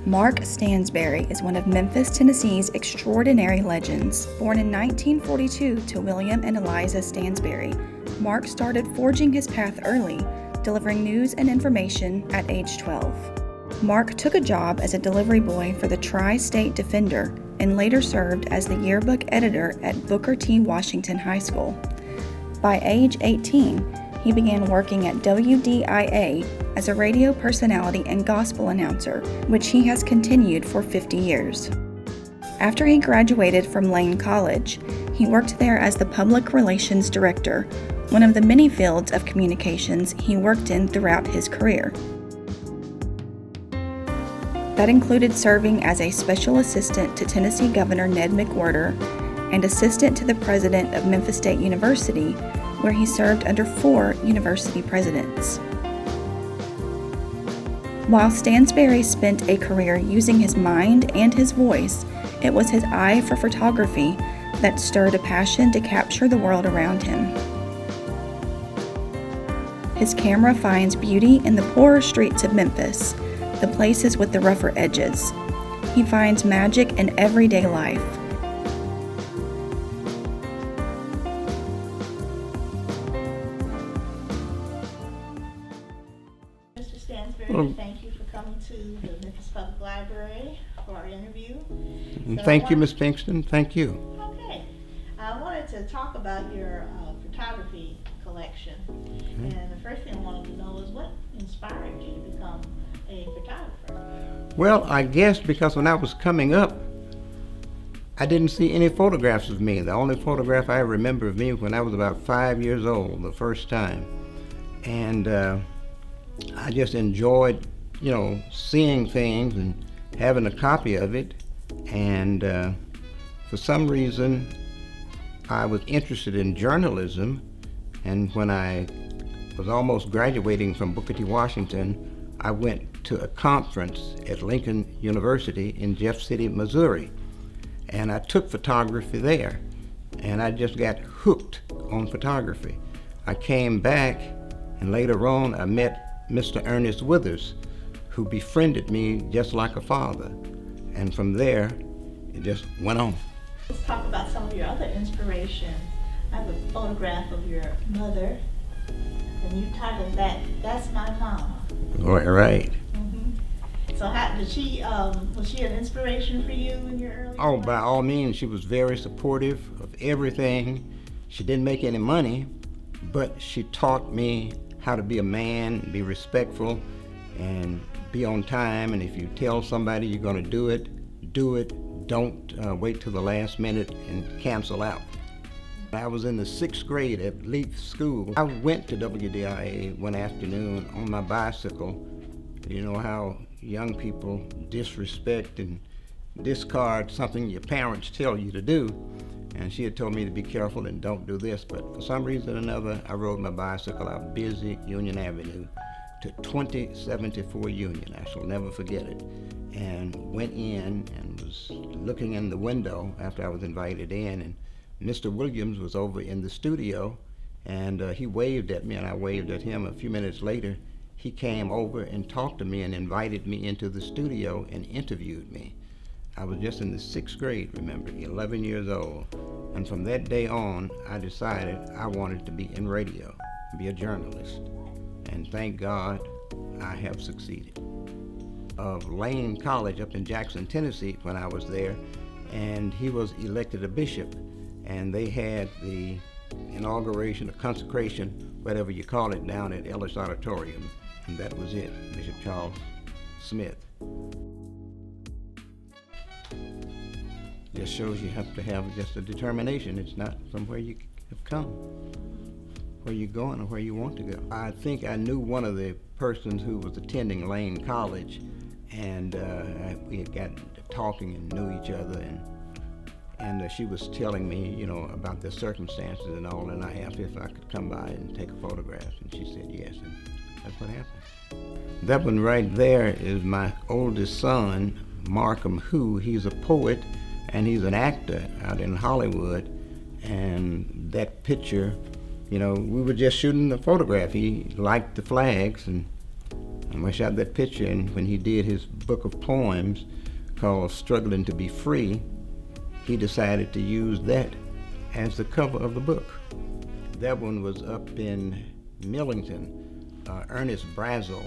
Mark Stansbury is one of Memphis, Tennessee's extraordinary legends. Born in 1942 to William and Eliza Stansbury, Mark started forging his path early, delivering news and information at age 12. Mark took a job as a delivery boy for the Tri-State Defender and later served as the yearbook editor at Booker T. Washington High School. By age 18, he began working at WDIA as a radio personality and gospel announcer, which he has continued for 50 years. After he graduated from Lane College, he worked there as the public relations director, one of the many fields of communications he worked in throughout his career. That included serving as a special assistant to Tennessee Governor Ned McWhorter and assistant to the president of Memphis State University, where he served under 4 university presidents. While Stansbury spent a career using his mind and his voice, it was his eye for photography that stirred a passion to capture the world around him. His camera finds beauty in the poorer streets of Memphis, the places with the rougher edges. He finds magic in everyday life. Mr. Stansbury, thank you for coming to the Memphis Public Library for our interview. Thank you, Ms. Pinkston. Thank you. Okay. I wanted to talk about your photography collection. And the first thing I wanted to know is what inspired you to become a photographer? Well, I guess because when I was coming up, I didn't see any photographs of me. The only photograph I remember of me was when I was about 5 years old, the first time. And I just enjoyed, seeing things and having a copy of it. And for some reason, I was interested in journalism. And when I was almost graduating from Booker T. Washington, I went to a conference at Lincoln University in Jeff City, Missouri. And I took photography there. And I just got hooked on photography. I came back, and later on I met Mr. Ernest Withers, who befriended me just like a father. And from there, it just went on. Let's talk about some of your other inspirations. I have a photograph of your mother, and you titled that, "That's My Mama." Right. So how did she, was she an inspiration for you in your early Oh, life? by all means, she was very supportive of everything. She didn't make any money, but she taught me how to be a man, be respectful, and be on time. And if you tell somebody you're going to do it, do it. Don't wait till the last minute and cancel out. I was in the 6th grade at Leaf School. I went to WDIA one afternoon on my bicycle. You know how young people disrespect and discard something your parents tell you to do. And she had told me to be careful and don't do this, but for some reason or another, I rode my bicycle out busy Union Avenue to 2074 Union. I shall never forget it. And went in and was looking in the window after I was invited in, and Mr. Williams was over in the studio, and he waved at me and I waved at him. A few minutes later, he came over and talked to me and invited me into the studio and interviewed me. I was just in the 6th grade, remember, 11 years old. And from that day on, I decided I wanted to be in radio, be a journalist. And thank God, I have succeeded. Of Lane College up in Jackson, Tennessee, when I was there, and he was elected a bishop. And they had the inauguration, the consecration, whatever you call it, down at Ellis Auditorium. And that was it, Bishop Charles Smith. Just shows you have to have just a determination. It's not from where you have come, where you're going or where you want to go. I think I knew one of the persons who was attending Lane College, and we had gotten to talking and knew each other, and she was telling me, about the circumstances and all, and I asked if I could come by and take a photograph, and she said yes, and that's what happened. That one right there is my oldest son, Markham Who. He's a poet, and he's an actor out in Hollywood, and that picture, we were just shooting the photograph. He liked the flags, and And we shot that picture, and when he did his book of poems called Struggling to Be Free, he decided to use that as the cover of the book. That one was up in Millington. Ernest Brazel,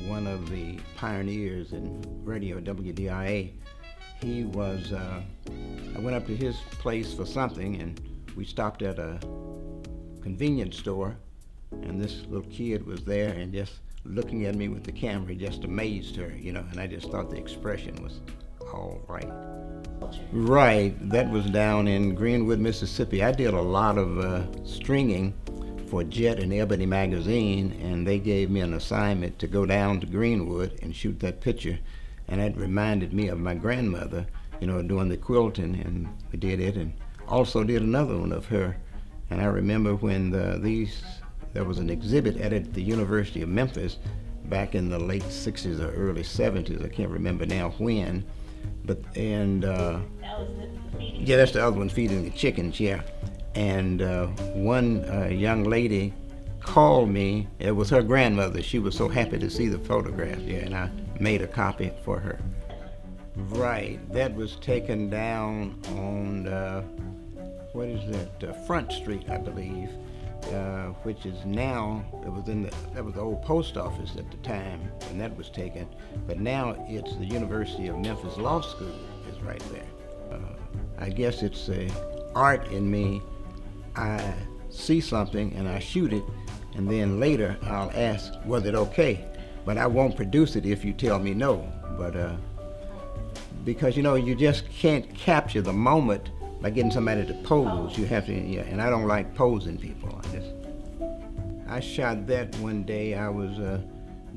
one of the pioneers in radio WDIA, he was, I went up to his place for something, and we stopped at a convenience store, and this little kid was there and just looking at me with the camera just amazed her, and I just thought the expression was all right. Right, that was down in Greenwood, Mississippi. I did a lot of stringing for Jet and Ebony magazine, and they gave me an assignment to go down to Greenwood and shoot that picture, and it reminded me of my grandmother, doing the quilting, and we did it, and also did another one of her. And I remember when there was an exhibit at the University of Memphis back in the late 60s or early 70s, I can't remember now when, that was the feeding. Yeah, that's the other one, feeding the chickens, yeah. And one young lady called me. It was her grandmother. She was so happy to see the photograph, and I made a copy for her. Right, that was taken down on, what is that, Front Street, I believe, which is now, that was the old post office at the time, and that was taken. But now it's the University of Memphis Law School is right there. I guess it's art in me. I see something and I shoot it, and then later I'll ask, was it okay? But I won't produce it if you tell me no. But because you just can't capture the moment by getting somebody to pose. You have to, and I don't like posing people. I shot that one day. I was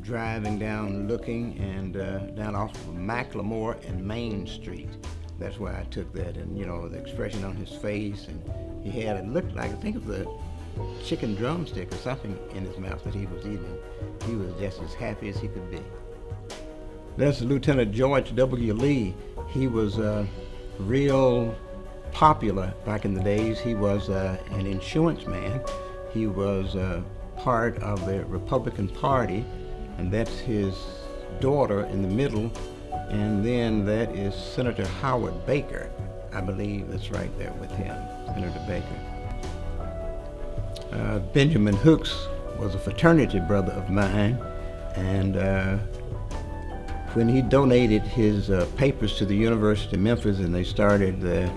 driving down looking, and down off of McLemore and Main Street. That's where I took that, and the expression on his face, and he had, it looked like, I think it was a chicken drumstick or something in his mouth that he was eating. He was just as happy as he could be. That's Lieutenant George W. Lee. He was real popular back in the days. He was an insurance man. He was part of the Republican Party, and that's his daughter in the middle, and then that is Senator Howard Baker. I believe that's right there with him, Senator Baker. Benjamin Hooks was a fraternity brother of mine, and when he donated his papers to the University of Memphis, and they started the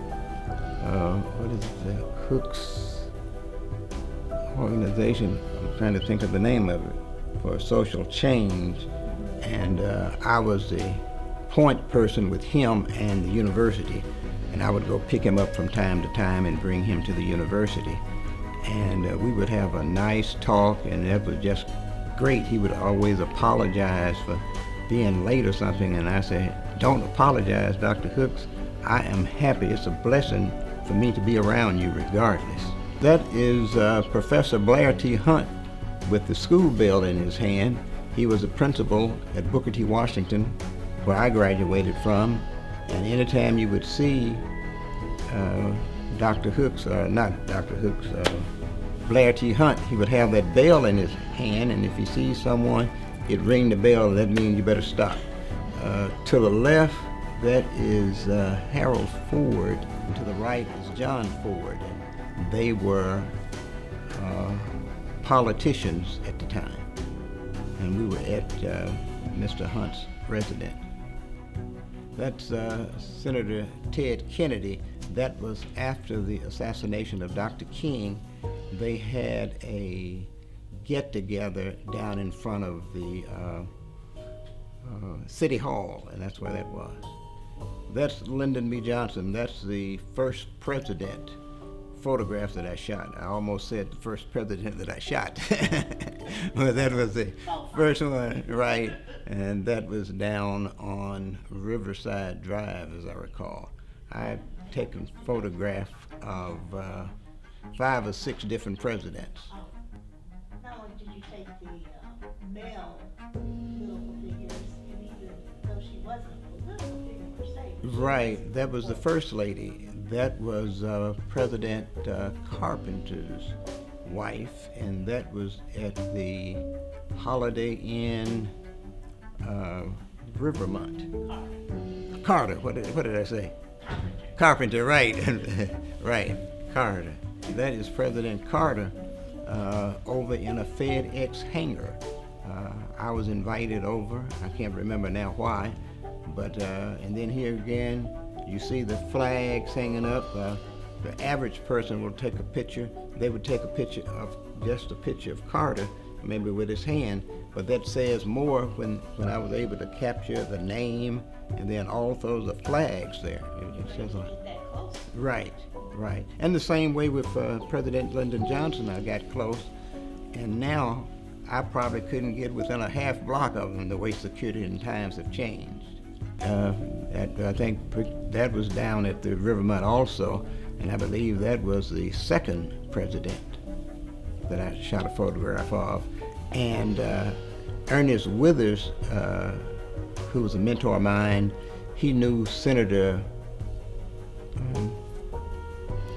Hooks organization, I'm trying to think of the name of it, for social change, and I was the point person with him and the university, and I would go pick him up from time to time and bring him to the university, and we would have a nice talk, and that was just great. He would always apologize for being late or something, and I said, "Don't apologize, Dr. Hooks. I am happy. It's a blessing for me to be around you regardless." That is Professor Blair T. Hunt with the school bell in his hand. He was a principal at Booker T. Washington, where I graduated from, and anytime you would see Dr. Hooks, Blair T. Hunt, he would have that bell in his hand, and if he sees someone, he'd ring the bell, and that means you better stop. To the left, that is Harold Ford, and to the right is John Ford. And they were politicians at the time, and we were at Mr. Hunt's residence. That's Senator Ted Kennedy. That was after the assassination of Dr. King. They had a get-together down in front of the City Hall, and that's where that was. That's Lyndon B. Johnson. That's the first president photograph that I shot. I almost said the first president that I shot. But that was the first one, right? And that was down on Riverside Drive, as I recall. I've taken photographs of 5 or 6 different presidents. Not only did you take the male political figures, and even though she wasn't a political figure per se. Right, that was the first lady. That was President Carpenter's wife, and that was at the Holiday Inn Rivermont. Carter. What did I say? Carpenter, right. Right, Carter. That is President Carter over in a FedEx hangar. I was invited over. I can't remember now why, but and then here again, you see the flags hanging up. The average person will take a picture. They would take a picture of just a picture of Carter, maybe with his hand, but that says more when I was able to capture the name and then also the flags there. It says on. Right. And the same way with President Lyndon Johnson, I got close, and now I probably couldn't get within a half block of them the way security and times have changed. I think that was down at the Rivermont also, and I believe that was the second president that I shot a photograph of. And Ernest Withers, who was a mentor of mine, he knew Senator,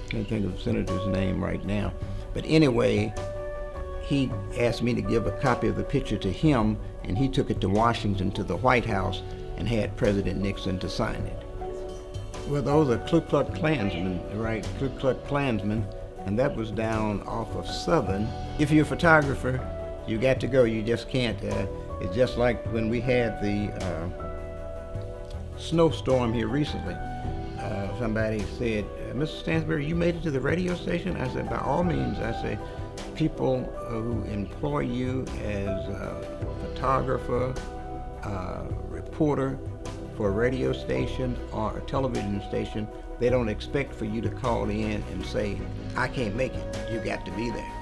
can't think of the senator's name right now, but anyway, he asked me to give a copy of the picture to him, and he took it to Washington to the White House and had President Nixon to sign it. Well, those are Ku Klux Klansmen, right? Ku Klux Klansmen, and that was down off of Southern. If you're a photographer, you got to go. You just can't. It's just like when we had the snowstorm here recently. Somebody said, Mr. Stansbury, you made it to the radio station? I said, by all means. I say, people who employ you as a photographer, reporter for a radio station or a television station, they don't expect for you to call in and say, I can't make it. You got to be there.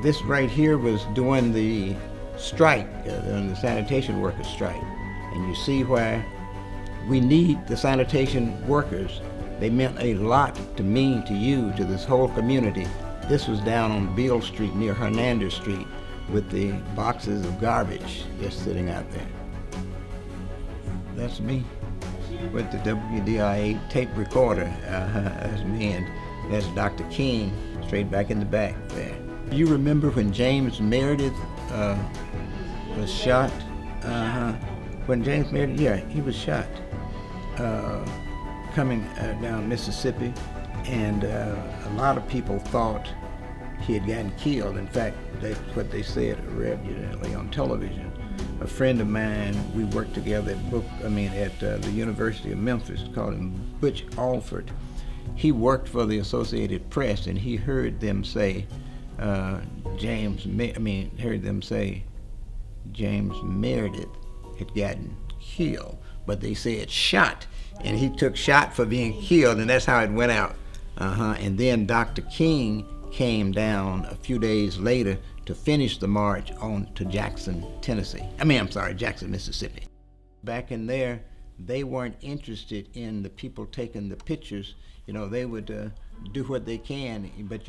This right here was during the strike, during the sanitation workers strike. And you see where we need the sanitation workers. They meant a lot to me, to you, to this whole community. This was down on Beale Street near Hernandez Street with the boxes of garbage just sitting out there. That's me with the WDIA tape recorder. That's me, and that's Dr. King straight back in the back there. You remember when James Meredith was shot? When James Meredith, yeah, he was shot coming down Mississippi, and a lot of people thought he had gotten killed. In fact, that's what they said regularly on television. A friend of mine, we worked together at the University of Memphis, called him Butch Alford. He worked for the Associated Press, and he heard them say James Meredith had gotten killed, but they said shot, and he took shot for being killed, and that's how it went out. And then Dr. King came down a few days later to finish the march on to Jackson, Mississippi. Back in there, they weren't interested in the people taking the pictures. You know, they would do what they can, but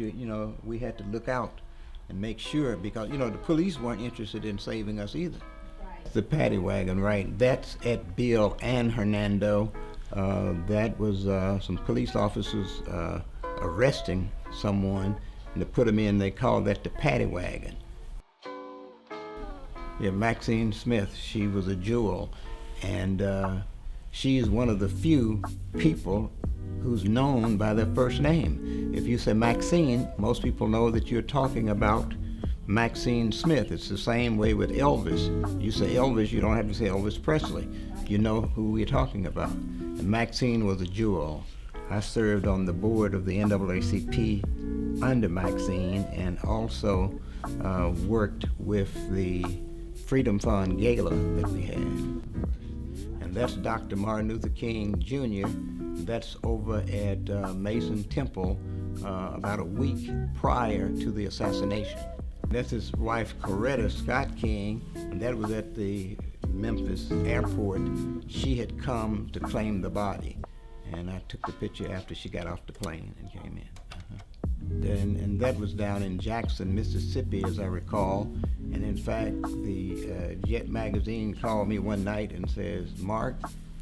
we had to look out and make sure, because the police weren't interested in saving us either. Right. The paddy wagon, right? That's at Beale and Hernando. That was some police officers arresting someone, and to put them in, they called that the paddy wagon. Yeah, Maxine Smith, she was a jewel, and she is one of the few people who's known by their first name. If you say Maxine, most people know that you're talking about Maxine Smith. It's the same way with Elvis. You say Elvis, you don't have to say Elvis Presley. You know who we're talking about. And Maxine was a jewel. I served on the board of the NAACP under Maxine, and also worked with the Freedom Fund Gala that we had. And that's Dr. Martin Luther King Jr. That's over at Mason Temple about a week prior to the assassination. That's his wife, Coretta Scott King, and that was at the Memphis airport. She had come to claim the body, and I took the picture after she got off the plane and came in. And that was down in Jackson, Mississippi, as I recall. And in fact, the Jet magazine called me one night and says, Mark,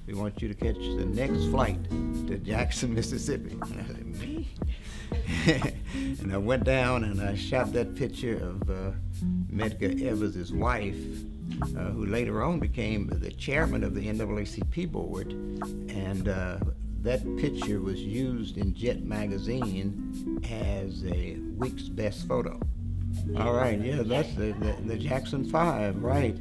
we want you to catch the next flight to Jackson, Mississippi. And I said, me? And I went down and I shot that picture of Medgar Evers' wife who later on became the chairman of the NAACP board, and that picture was used in Jet magazine as a week's best photo. All right, yeah, that's the Jackson 5, right.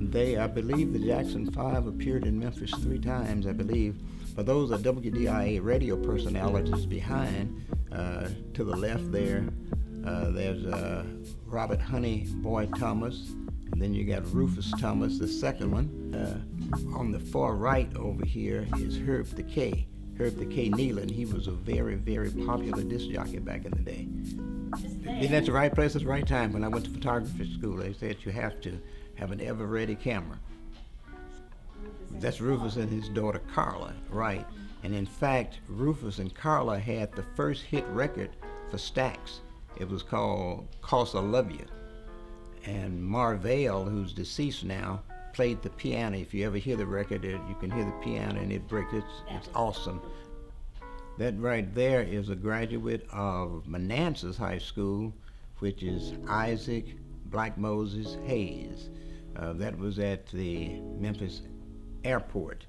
I believe the Jackson 5 appeared in Memphis 3 times, I believe. But those are WDIA radio personalities behind. To the left there's Robert Honey Boy Thomas, and then you got Rufus Thomas, the second one. On the far right over here is Herb the K Nealon. He was a very, very popular disc jockey back in the day. Being at the right place at the right time. When I went to photography school, they said you have to have an ever-ready camera. That's Rufus and his daughter Carla, right. And in fact, Rufus and Carla had the first hit record for Stax. It was called "'Cause I Love You." And Marvell, who's deceased now, played the piano. If you ever hear the record, you can hear the piano and it breaks. It's awesome. That right there is a graduate of Manassas High School, which is Isaac Black Moses Hayes. That was at the Memphis airport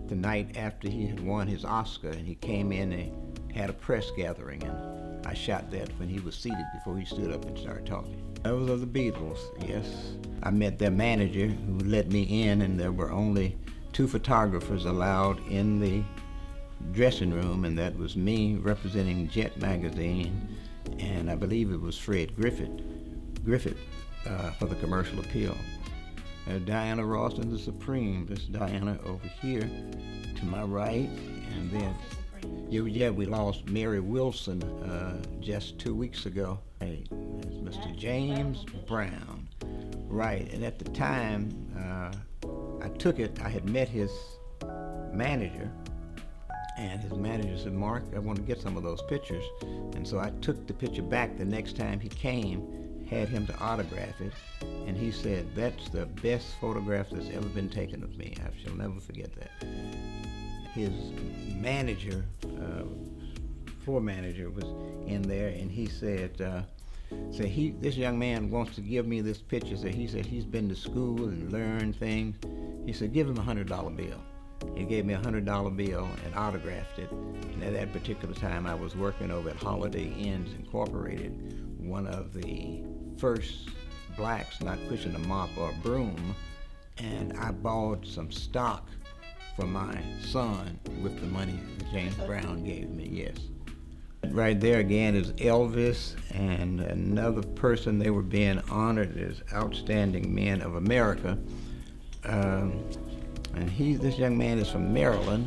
the night after he had won his Oscar, and he came in and had a press gathering, and I shot that when he was seated before he stood up and started talking. Those are the Beatles, yes. I met their manager who let me in, and there were only 2 photographers allowed in the dressing room, and that was me representing Jet magazine, and I believe it was Fred Griffith for the Commercial Appeal. Diana Ross and the Supreme. This is Diana over here to my right, and then we lost Mary Wilson just 2 weeks ago. Right, that's Mr. James Brown, right. And at the time I took it, I had met his manager, and his manager said, "Mark, I want to get some of those pictures." And so I took the picture back the next time he came, had him to autograph it, and he said, "That's the best photograph that's ever been taken of me." I shall never forget that. His manager, floor manager, was in there, and he said, this young man wants to give me this picture. So he said he's been to school and learned things. He said, "Give him a $100 bill." He gave me a $100 bill and autographed it. And at that particular time, I was working over at Holiday Inns Incorporated, one of the first blacks not pushing a mop or a broom. And I bought some stock for my son with the money that James Brown gave me, yes. Right there again is Elvis and another person. They were being honored as Outstanding Men of America. And this young man is from Maryland,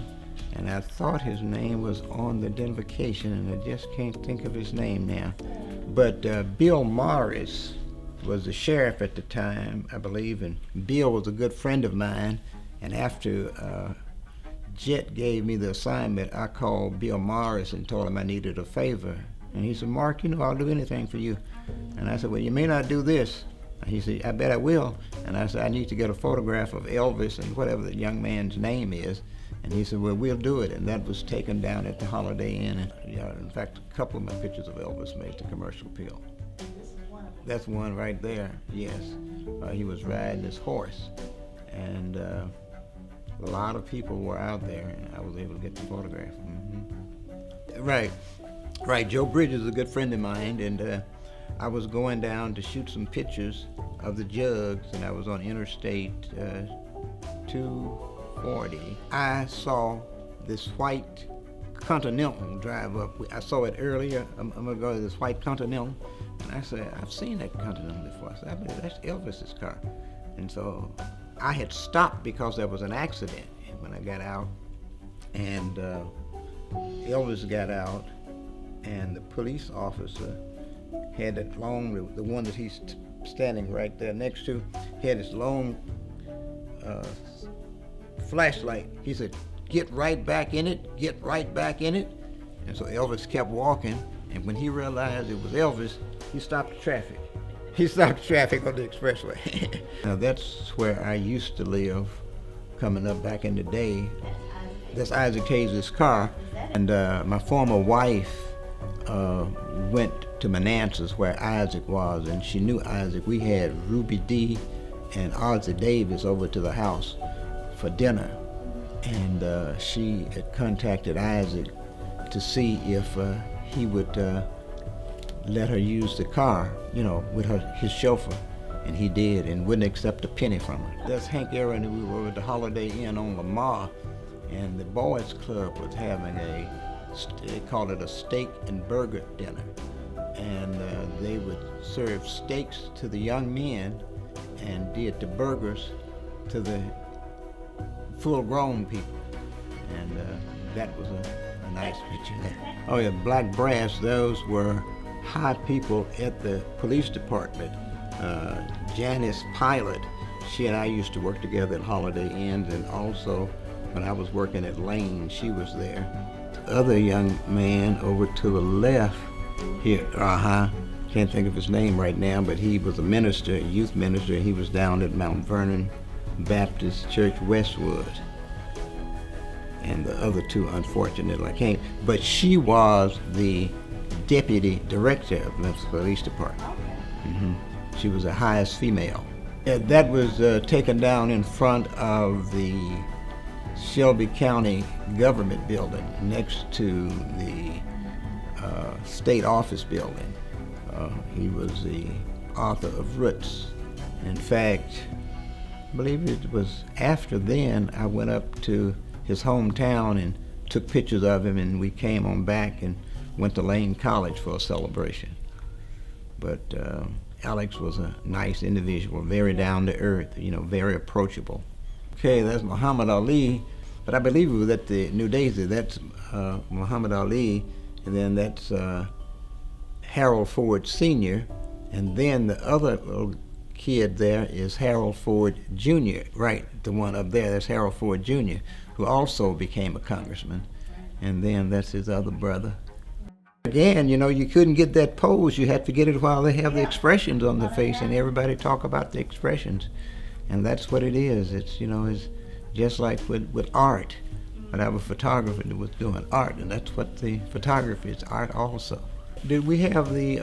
and I thought his name was on the identification, and I just can't think of his name now. But Bill Morris was the sheriff at the time, I believe, and Bill was a good friend of mine. And after Jet gave me the assignment, I called Bill Morris and told him I needed a favor. And he said, "Mark, I'll do anything for you." And I said, "Well, you may not do this." He said, "I bet I will." And I said, "I need to get a photograph of Elvis and whatever the young man's name is." And he said, "Well, we'll do it." And that was taken down at the Holiday Inn. And, in fact, a couple of my pictures of Elvis made the Commercial Appeal. That's one right there, yes. He was riding his horse. And a lot of people were out there, and I was able to get the photograph. Mm-hmm. Right. Joe Bridges is a good friend of mine, and I was going down to shoot some pictures of the jugs, and I was on Interstate 240. I saw this white Continental drive up. I saw it earlier. I'm going to go to this white Continental, and I said, "I've seen that Continental before." I said, "I believe that's Elvis's car." And so I had stopped because there was an accident when I got out, and Elvis got out, and the police officer had that long, the one that he's standing right there next to, had this long flashlight. He said, "Get right back in it, get right back in it." And so Elvis kept walking, and when he realized it was Elvis, he stopped the traffic. He stopped traffic on the expressway. Now that's where I used to live coming up back in the day. That's Isaac Hayes' car. And my former wife went to Manassas where Isaac was, and she knew Isaac. We had Ruby Dee and Ozzie Davis over to the house for dinner, and she had contacted Isaac to see if he would let her use the car, with his chauffeur. And he did, and wouldn't accept a penny from her. That's Hank Aaron, and we were at the Holiday Inn on Lamar, and the boys club was having they called it a steak and burger dinner. And they would serve steaks to the young men and did the burgers to the full-grown people. And that was a nice picture there. Oh yeah, black brass, those were high people at the police department. Janice Pilot, she and I used to work together at Holiday Inn, and also when I was working at Lane, she was there. The other young man over to the left here, can't think of his name right now, but he was a minister, a youth minister. He was down at Mount Vernon Baptist Church Westwood. And the other two, unfortunately, I can't. But she was the deputy director of Memphis Police Department. She was the highest female. That was taken down in front of the Shelby County government building next to the state office building. He was the author of Roots. In fact, I believe it was after then I went up to his hometown and took pictures of him, and we came on back and went to Lane College for a celebration. But Alex was a nice individual, very down to earth, very approachable. Okay, that's Muhammad Ali, but I believe it was at the New Daisy. That's Muhammad Ali, and then that's Harold Ford Sr., and then the other little kid there is Harold Ford Jr., right, the one up there, that's Harold Ford Jr., who also became a congressman, and then that's his other brother. Again, you couldn't get that pose. You had to get it while they have the expressions on the face, and everybody talk about the expressions. And that's what it is. It's just like with art. Whatever photographer was doing art, and that's what the photography is, art also. Did we have the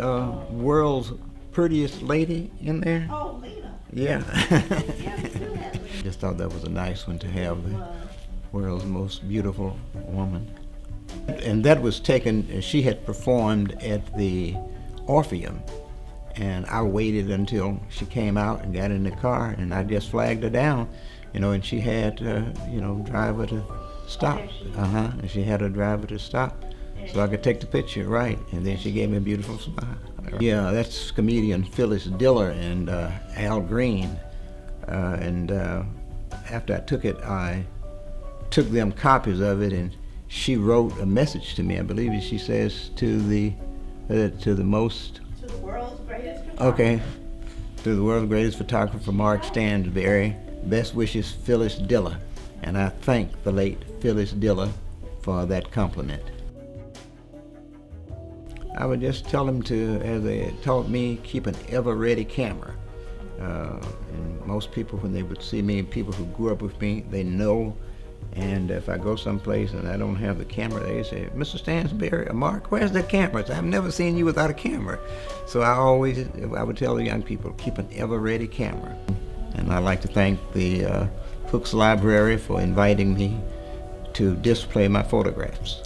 world's prettiest lady in there? Oh, Lena. Yeah. Yeah, we do have Lena. Just thought that was a nice one to have, the world's most beautiful woman. And that was taken, she had performed at the Orpheum, and I waited until she came out and got in the car, and I just flagged her down, and she had, driver to stop. And she had a driver to stop so I could take the picture, right, and then she gave me a beautiful smile. Yeah, that's comedian Phyllis Diller and Al Green, and after I took it, I took them copies of it, and she wrote a message to me. I believe she says to the most. To the world's greatest photographer. Okay, to the world's greatest photographer, Mark Stansbury. Best wishes, Phyllis Diller, and I thank the late Phyllis Diller for that compliment. I would just tell them to, as they taught me, keep an ever-ready camera. And most people, when they would see me, people who grew up with me, they know. And if I go someplace and I don't have the camera, they say, Mr. Stansbury, Mark, where's the camera? I've never seen you without a camera. So I would tell the young people, keep an ever-ready camera. And I'd like to thank the Hooks Library for inviting me to display my photographs.